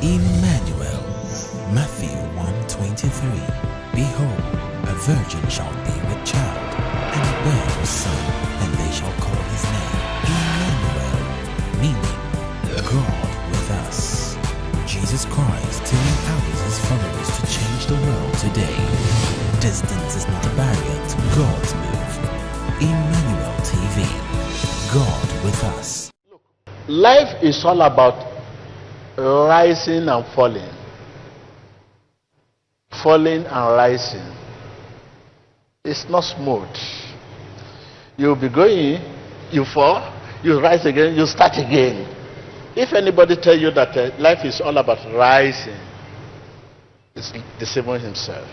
Emmanuel. Matthew 1:23. Behold, a virgin shall be with child, and bear a son, and they shall call his name Emmanuel, meaning God with us. Jesus Christ telling out his followers to change the world today. Distance is not a barrier to God's move. Emmanuel TV. God with us. Life is all about rising and falling. Falling and rising. It's not smooth. You'll be going, you fall, you rise again, you start again. If anybody tell you that life is all about rising, it's deceiving himself.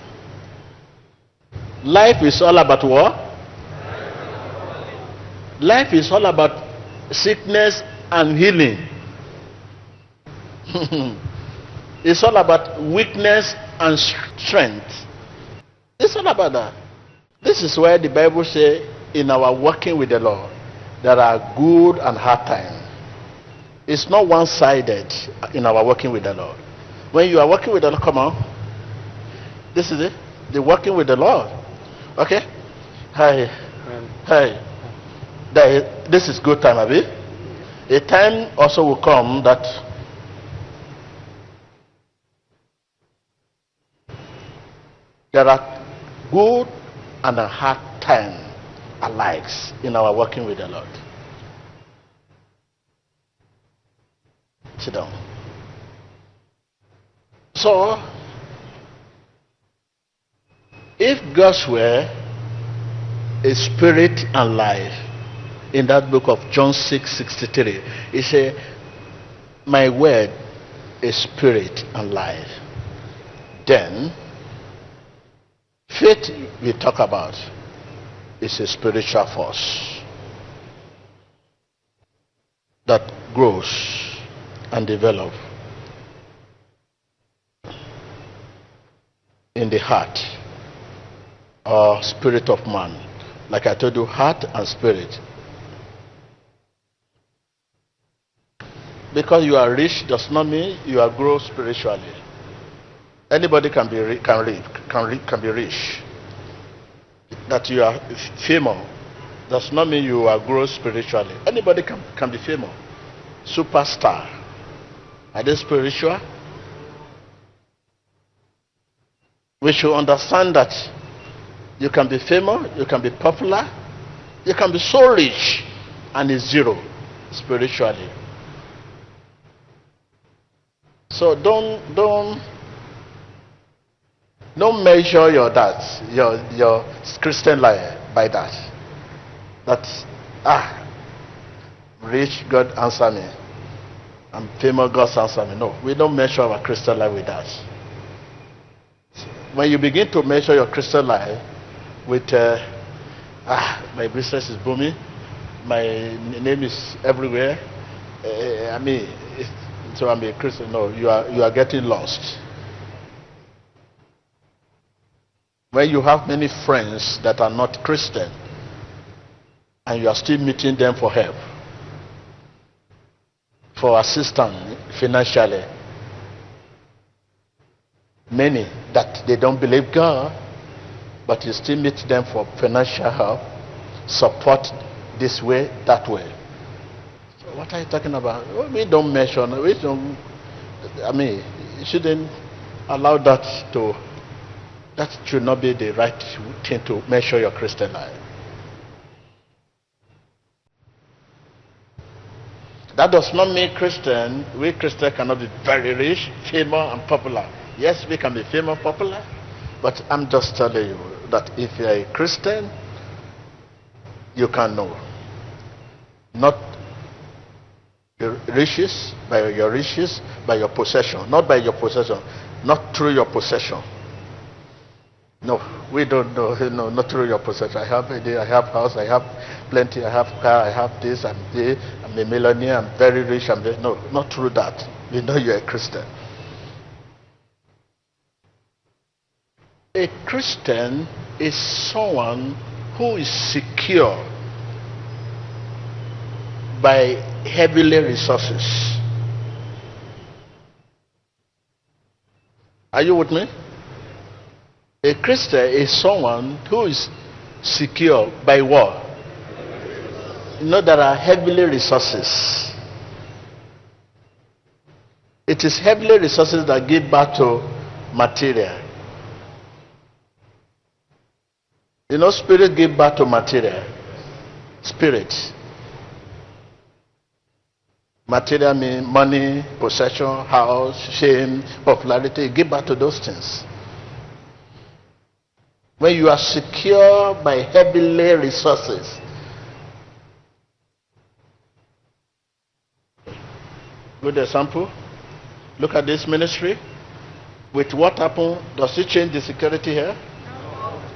Life is all about what? Life is all about sickness and healing. It's all about weakness and strength. It's all about that. This is where the Bible says in our walking with the Lord, there are good and hard times. It's not one-sided in our walking with the Lord. When you are walking with the Lord, come on. This is it. The walking with the Lord. Okay? Hi. Hi. This is good time, Abi. A time also will come that there are good and a hard time alike in our walking with the Lord. Sit down. So, if God's word is spirit and life, in that book of John 6:63, he said, my word is spirit and life. Then, faith we talk about is a spiritual force that grows and develops in the heart or spirit of man. Like I told you, heart and spirit. Because you are rich does not mean you are grow spiritually. Anybody can be rich. That you are famous does not mean you are grow spiritually. Anybody can be famous. Superstar. Are they spiritual? We should understand that you can be famous, you can be popular, you can be so rich, and it's zero spiritually. So don't measure your Christian life by that. That rich, God answer me. I'm famous, God answer me. No, we don't measure our Christian life with that. When you begin to measure your Christian life with my business is booming, my name is everywhere, so I'm a Christian. No, you are getting lost. When you have many friends that are not Christian and you are still meeting them for help, for assistance financially, many that they don't believe God, but you still meet them for financial help, support this way, that way. So what are you talking about? We don't measure. You shouldn't allow that to. That should not be the right thing to measure your Christian life. That does not mean we Christians cannot be very rich, famous, and popular. Yes, we can be famous, popular, but I'm just telling you that if you're a Christian, you can know. Not your riches, by your possession. Not by your possession, not through your possession. No, we don't know. No, not through your possession. I have house, I have plenty, I have car, I have this, I'm a millionaire, I'm very rich, no, not through that. We know you're a Christian. A Christian is someone who is secure by heavenly resources. Are you with me? A Christian is someone who is secure by what? You know, there are heavenly resources. It is heavenly resources that give back to material. You know, spirit give back to material. Spirit. Material means money, possession, house, shame, popularity. Give back to those things. When you are secure by heavenly resources, good example. Look at this ministry. With what happened, does it change the security here?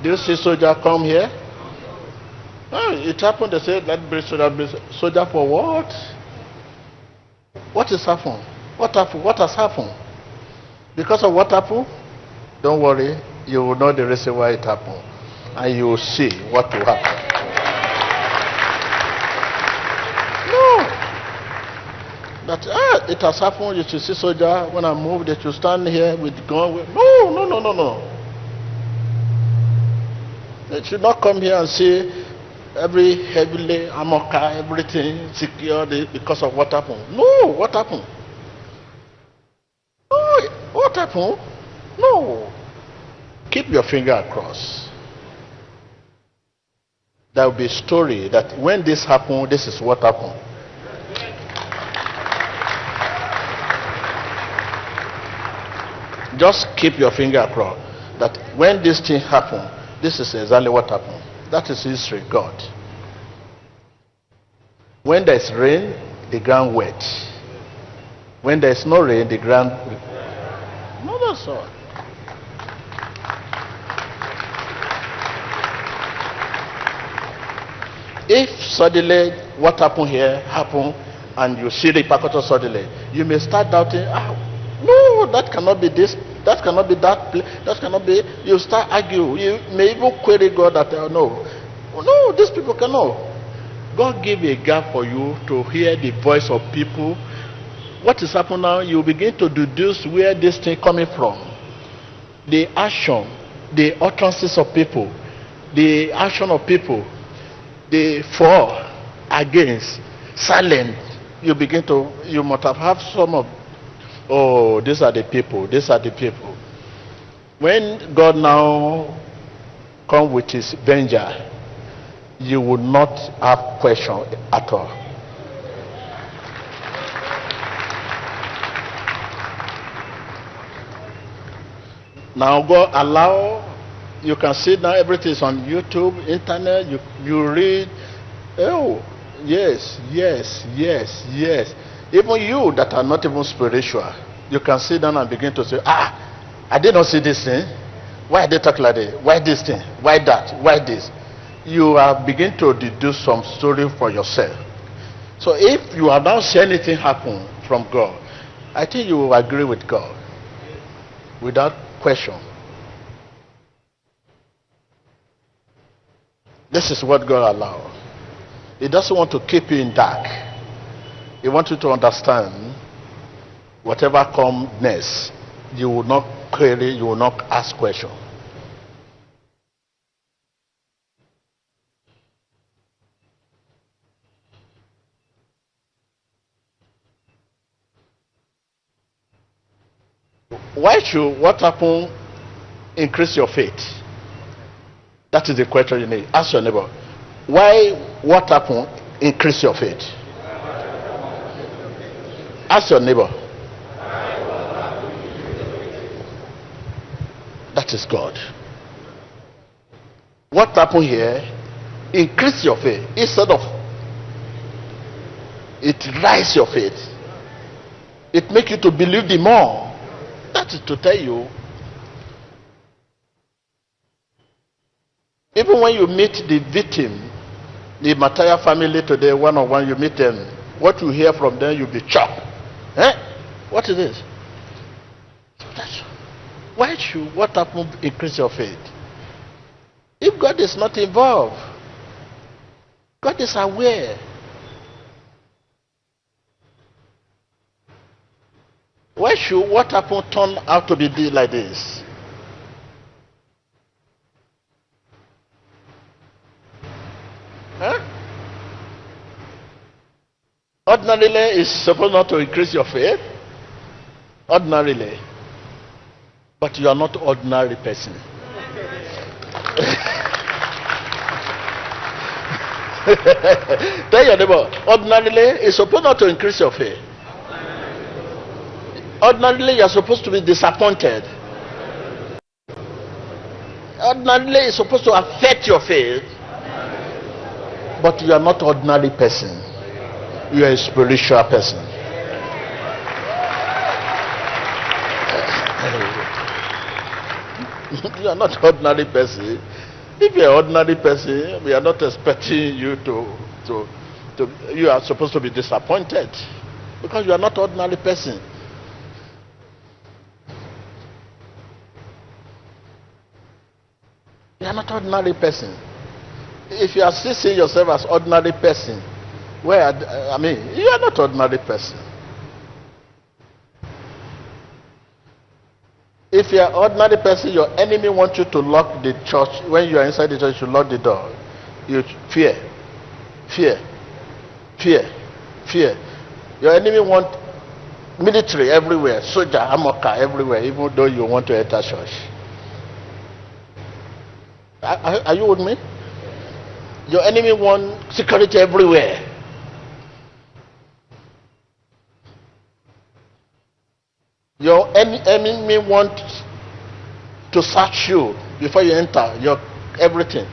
Do you see soldier come here? No, it happened. They said, "Let bring soldier." Soldier for what? What is happened? What happened? What has happened? Because of what happened? Don't worry. You will know the reason why it happened, and you will see what will happen. No, that it has happened. You should see soldier. When I move, they should stand here with gun. No. They should not come here and see every heavily armor car, everything secured because of what happened. No, what happened? No, what happened? No. Keep your finger across. There will be a story that when this happened, this is what happened. Just keep your finger across that when this thing happened, this is exactly what happened. That is history, God. When there is rain, the ground wet. When there is no rain, the ground... No, that's all. If suddenly what happened here happened and you see the repercussions suddenly, you may start doubting, no, that cannot be this, that cannot be that, that cannot be. You start arguing. You may even query God that, no, these people cannot. God gave a gap for you to hear the voice of people. What is happening now? You begin to deduce where this thing coming from. The action, the utterances of people, the action of people, the for, against, silent. You begin to, you must have some of, these are the people, these are the people. When God now come with his vengeance, you will not have question at all. Now God allow, you can see now everything is on YouTube, internet, you read, yes. Even you that are not even spiritual, you can sit down and begin to say, I did not see this thing. Why they talk like this? Why this thing? Why that? Why this? You are beginning to deduce some story for yourself. So if you are now seeing anything happen from God, I think you will agree with God without question. This is what God allows. He doesn't want to keep you in dark. He wants you to understand whatever comes next, you will not query, you will not ask questions. Why should what happened increase your faith? That is the question you need. Ask your neighbor. Why what happened increase your faith? Ask your neighbor. That is God. What happened here increase your faith instead of it rise your faith. It make you to believe the more. That is to tell you, even when you meet the victim, the Mataya family today, one-on-one, you meet them, what you hear from them, you'll be shocked. What is this? Why should what happened increase your faith? If God is not involved, God is aware. Why should what happened turn out to be like this? Huh? Ordinarily, it's supposed not to increase your faith. Ordinarily. But you are not ordinary person. Tell your neighbor, ordinarily, it's supposed not to increase your faith. Ordinarily, you're supposed to be disappointed. Ordinarily, it's supposed to affect your faith. But you are not ordinary person. You are a spiritual person. You are not ordinary person. If you are ordinary person, we are not expecting you to you are supposed to be disappointed because you are not ordinary person. You are not ordinary person. If you are still seeing yourself as ordinary person, you are not ordinary person. If you are ordinary person, your enemy wants you to lock the church. When you are inside the church, you lock the door. You fear. Your enemy wants military everywhere, soldier, armor car everywhere, even though you want to enter church. Are you with me? Your enemy wants security everywhere. Your enemy wants to search you before you enter your everything.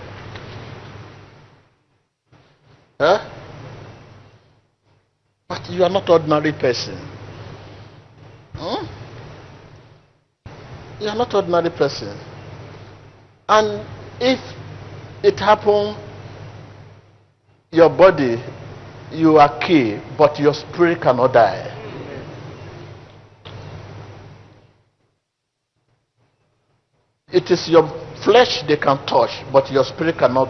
Huh? But you are not ordinary person. You are not ordinary person. And if it happens, your body, you are key, but your spirit cannot die. It is your flesh they can touch, but your spirit cannot.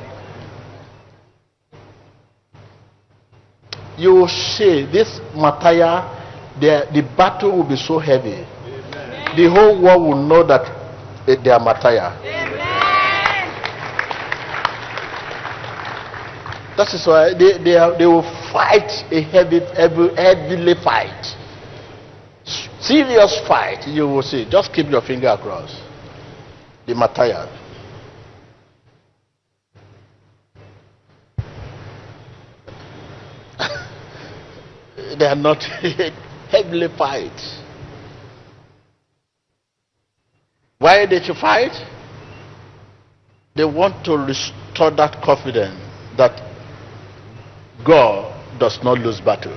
You will see this Matthias, the battle will be so heavy. Amen. The whole world will know that they are Matthias. That is why they will fight a heavily fight. Serious fight, you will see. Just keep your finger across. The Matthias. They are not heavily fight. Why did you fight? They want to restore that confidence that God does not lose battle.